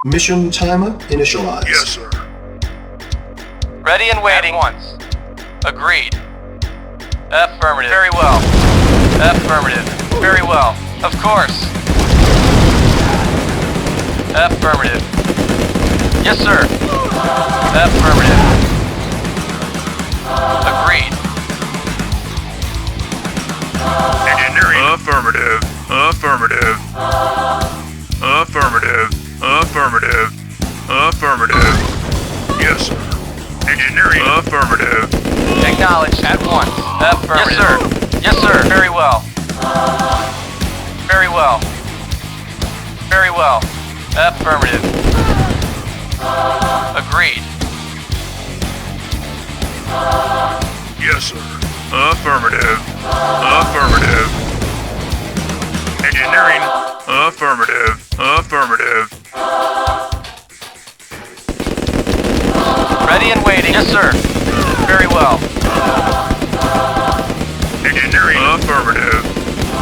Mission timer initialized. Yes, sir. Ready and waiting. At once. Agreed. Affirmative. Very well. Affirmative. Very well. Of course. Affirmative. Yes, sir. Affirmative. Agreed. Engineering. Affirmative. Affirmative. Affirmative. Affirmative. Affirmative. Yes, sir. Engineering. Affirmative. Acknowledged. At once. Affirmative. Yes, sir. Yes, sir. Very well. Very well. Very well. Affirmative. Agreed. Yes, sir. Affirmative. Affirmative. Engineering. Affirmative. Affirmative. Ready and waiting. Yes, sir. Very well. Engineering. Affirmative.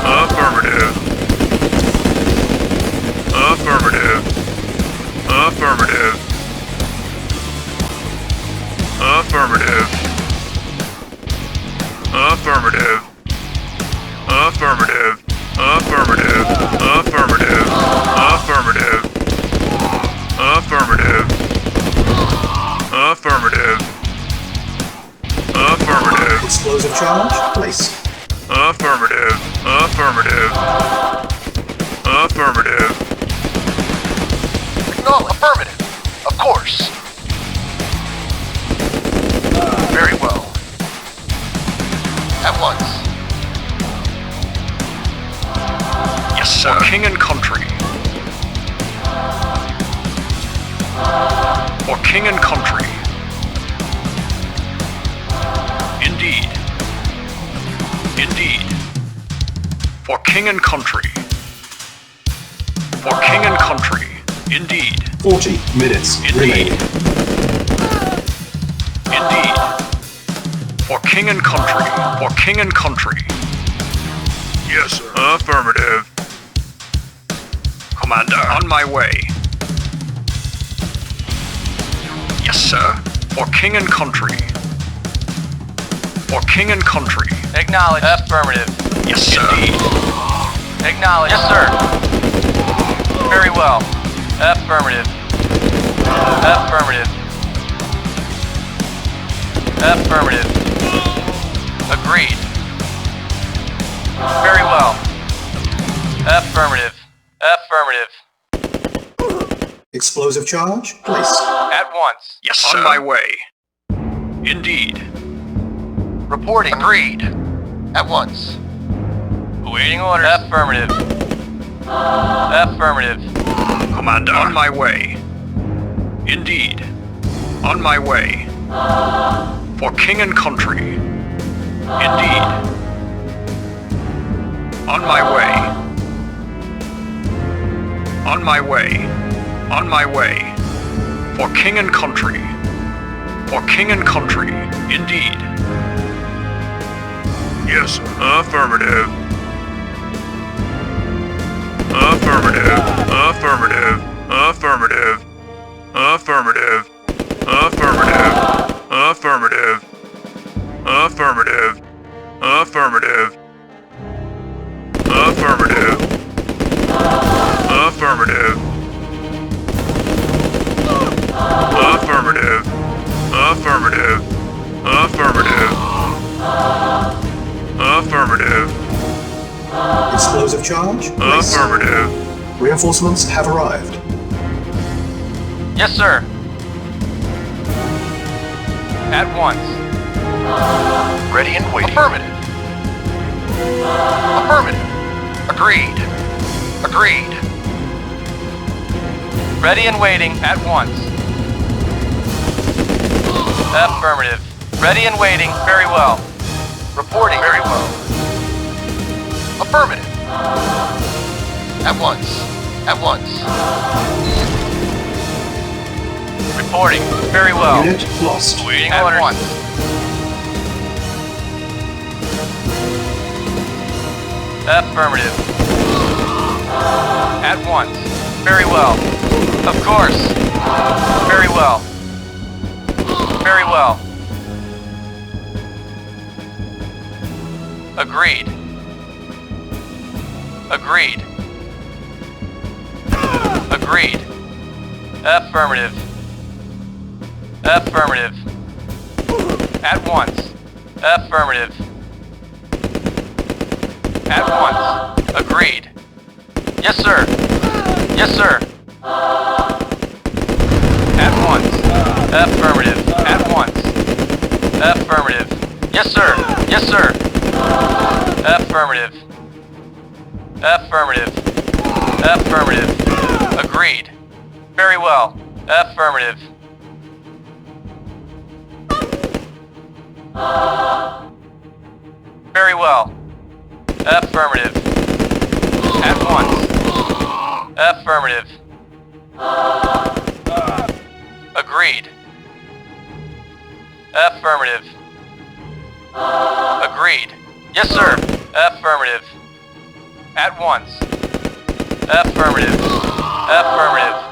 Affirmative. Affirmative. Affirmative. Affirmative. Affirmative. Affirmative. Affirmative. Affirmative. Affirmative. Affirmative. Affirmative. Affirmative. Explosive charge placed. Affirmative. Affirmative. Affirmative. No, affirmative. Of course. Very well. At once. Yes, sir. For king and country. For king and country. Indeed. Indeed. For king and country. For king and country. Indeed. 40 minutes Indeed. remaining. Indeed. For king and country. For king and country. Yes, sir. Affirmative. Commander, on my way. Yes, sir. For king and country. For king and country. Acknowledge. Affirmative. Yes, sir. Indeed. Acknowledge. Yes, sir. Very well. Affirmative. Affirmative. Affirmative. Agreed. Very well. Affirmative. Affirmative. Explosive charge placed. At once. Yes, sir. On my way. Indeed. Reporting. Agreed. At once. Awaiting orders. Affirmative. Affirmative. Commander, on my way. Indeed. On my way. For king and country. Indeed. On my way. On my way. On my way. For king and country. For king and country. Indeed. Yes, sir. Affirmative. Affirmative. Affirmative. Affirmative. Affirmative. Affirmative. Affirmative. Affirmative. Affirmative. Affirmative. Affirmative. Affirmative. Affirmative. Affirmative. Affirmative. Explosive charge placed. Affirmative. Reinforcements have arrived. Yes, sir. At once. Ready and waiting. Affirmative. Affirmative. Agreed. Agreed. Ready and waiting. At once. Affirmative. Ready and waiting. Very well. Reporting. Very well. Affirmative. At once. At once. Reporting. Very well. Unit lost. Waiting orders. At once. Affirmative. At once. Very well. Of course. Very well. Very well. Agreed. Agreed. Agreed. Affirmative. Affirmative. At once. Affirmative. At once. Agreed. Yes, sir. Yes, sir. At once. Affirmative. At once. Affirmative. Yes, sir. Yes, sir. Affirmative. Affirmative. Affirmative. Agreed. Very well. Affirmative. Very well. Affirmative. At once. Affirmative. Agreed. Affirmative. Agreed. Yes, sir. Affirmative. At once. Affirmative. Affirmative.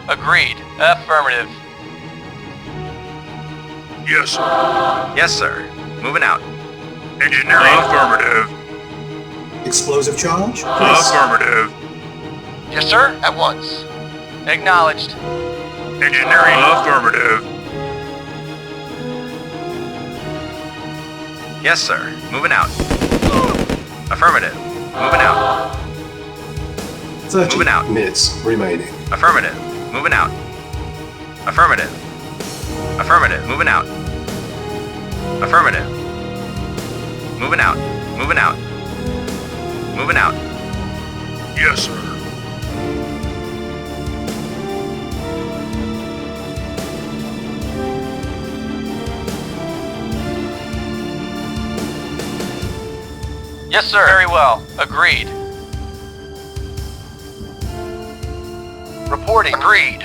Agreed. Affirmative. Yes, sir. Yes, sir. Moving out. Engineering. Affirmative. Explosive charge placed. Affirmative. Yes, sir. At once. Acknowledged. Engineering. Affirmative. Yes, sir. Moving out. Affirmative. Moving out. 30 Moving out. minutes remaining. Affirmative. Moving out. Affirmative. Affirmative. Moving out. Affirmative. Moving out. Moving out. Moving out. Yes, sir. Yes, sir. Very well. Agreed. Reporting. Agreed.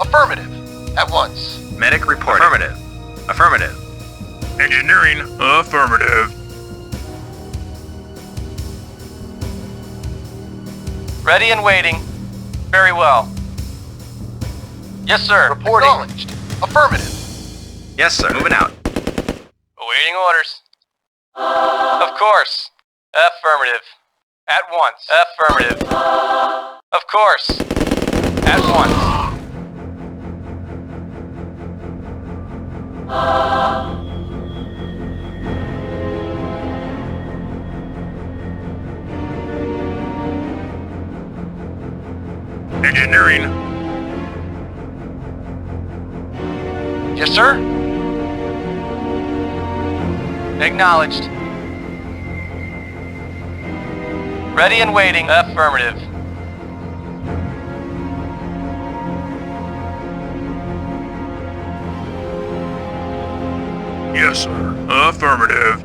Affirmative. At once. Medic reporting. Affirmative. Affirmative. Engineering. Affirmative. Ready and waiting. Very well. Yes, sir. Reporting. Acknowledged. Affirmative. Yes, sir. Moving out. Awaiting orders. Of course. Affirmative. At once. Affirmative. Of course. At once. Engineering. Yes, sir. Acknowledged. Ready and waiting. Affirmative. Yes, sir. Affirmative.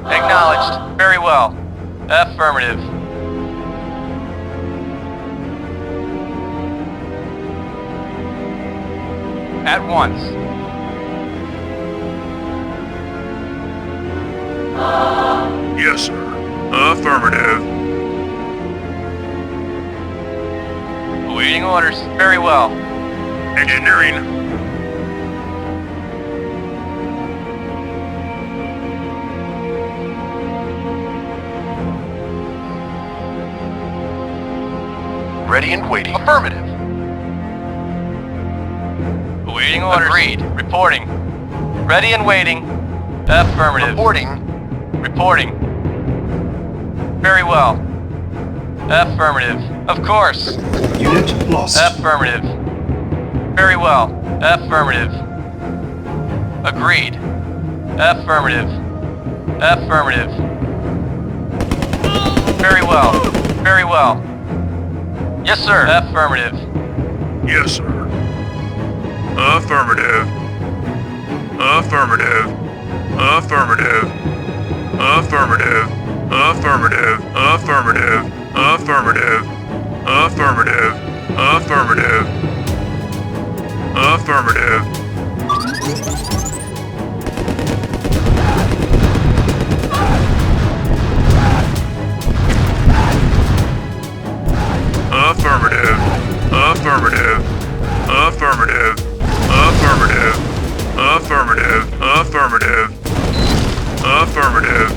Acknowledged. Very well. Affirmative. At once. Yes, sir. Affirmative. Awaiting orders. Very well. Engineering. Ready and waiting. Affirmative. Awaiting orders. Agreed. Reporting. Ready and waiting. Affirmative. Reporting. Reporting. Very well. Affirmative. Of course. Unit lost. Affirmative. Very well. Affirmative. Agreed. Affirmative. Affirmative. Very well. Very well. Yes, sir. Affirmative. Yes, sir. Affirmative. Affirmative. Affirmative. Affirmative. Affirmative. Affirmative. Affirmative. Affirmative. Affirmative. Affirmative. Affirmative. Affirmative. Affirmative.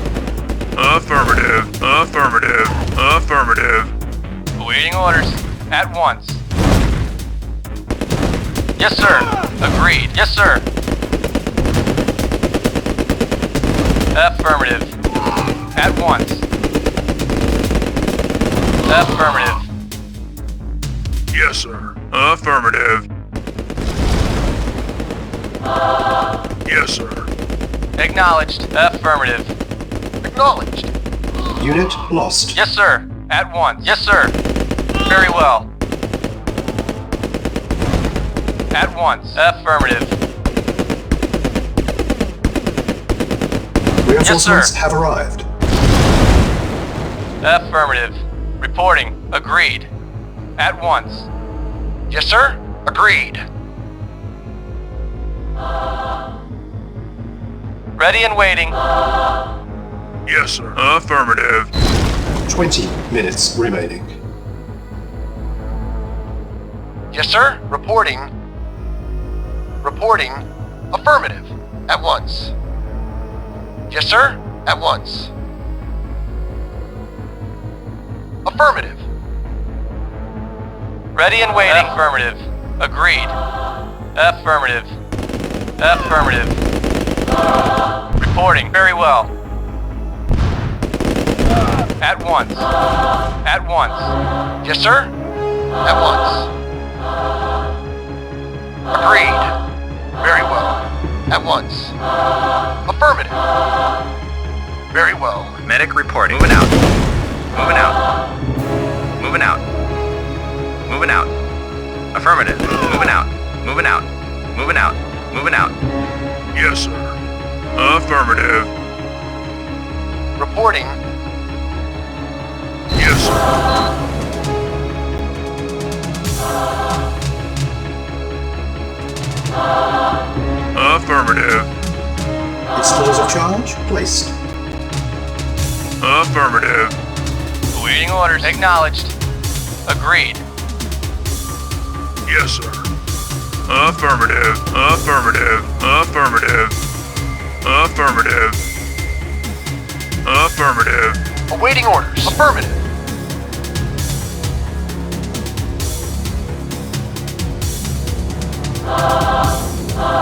Affirmative. Affirmative. Affirmative. Awaiting orders. At once. Yes, sir. Agreed. Yes, sir. Affirmative. At once. Affirmative. Yes, sir. Affirmative. Yes, sir. Acknowledged. Affirmative. Acknowledged. Unit lost. Yes, sir. At once. Yes, sir. Very well. At once. Affirmative. Reinforcements sir. have arrived. Affirmative. Reporting. Agreed. At once. Yes, sir. Agreed. Ready and waiting. Yes, sir. Affirmative. 20 minutes remaining. Yes, sir. Reporting. Reporting. Affirmative. At once. Yes, sir. At once. Affirmative. Ready and waiting. Affirmative. Agreed. Affirmative. Affirmative. Reporting. Very well. At once. At once. Yes, sir. At once. Agreed. Very well. At once. Affirmative. Very well. Medic reporting. Moving out. Moving out. Moving out. Moving out. Affirmative. Moving out. Moving out. Moving out. Moving out. Yes, sir. Affirmative. Reporting. Yes, sir. Affirmative. Explosive charge placed. Affirmative. Awaiting orders. Acknowledged. Agreed. Yes, sir. Affirmative. Affirmative. Affirmative. Affirmative. Affirmative. Awaiting orders. Affirmative.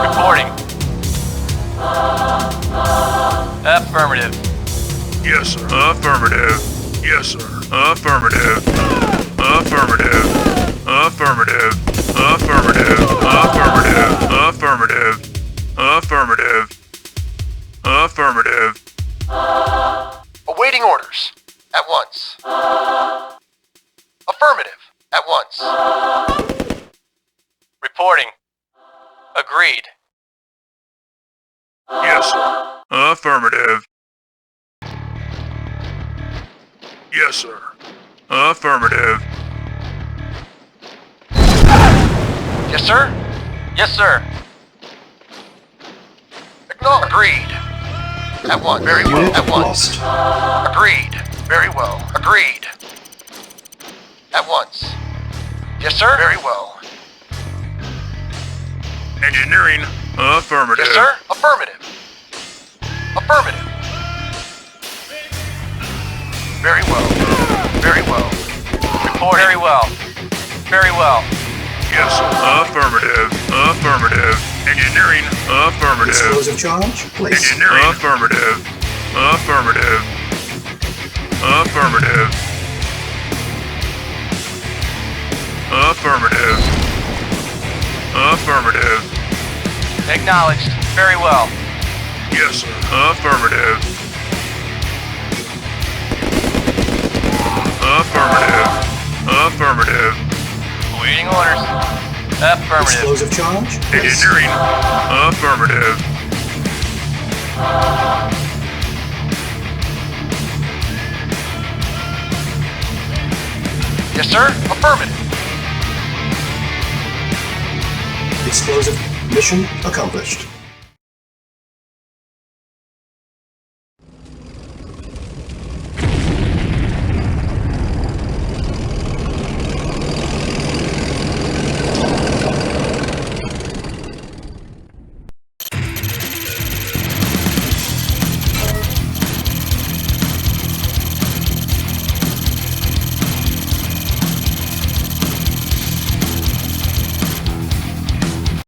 Reporting. Affirmative. Yes, sir. Affirmative. Yes, sir. Affirmative. Affirmative. Affirmative. Affirmative. Affirmative. Affirmative. Affirmative. Affirmative. Awaiting orders. At once. Affirmative. At once. Reporting. Agreed. Yes, sir. Affirmative. Yes, sir. Affirmative. Yes, sir? Yes, sir. Acknowledged. Agreed. At once. Very well. Unit At once. lost. Agreed. Very well. Agreed. At once. Yes, sir? Very well. Engineering. Affirmative. Yes, sir? Affirmative. Affirmative. Very well. Very well. Report. Very well. Very well. Yes, sir. Affirmative. Affirmative. Engineering. Affirmative. Explosive charge placed. Engineering. Affirmative. Affirmative. Affirmative. Affirmative. Affirmative. Acknowledged. Very well. Yes, sir. Affirmative. Affirmative. Affirmative. Awaiting orders. Affirmative. Explosive charge placed. Engineering. Affirmative. Yes, sir? Affirmative. Explosive mission accomplished.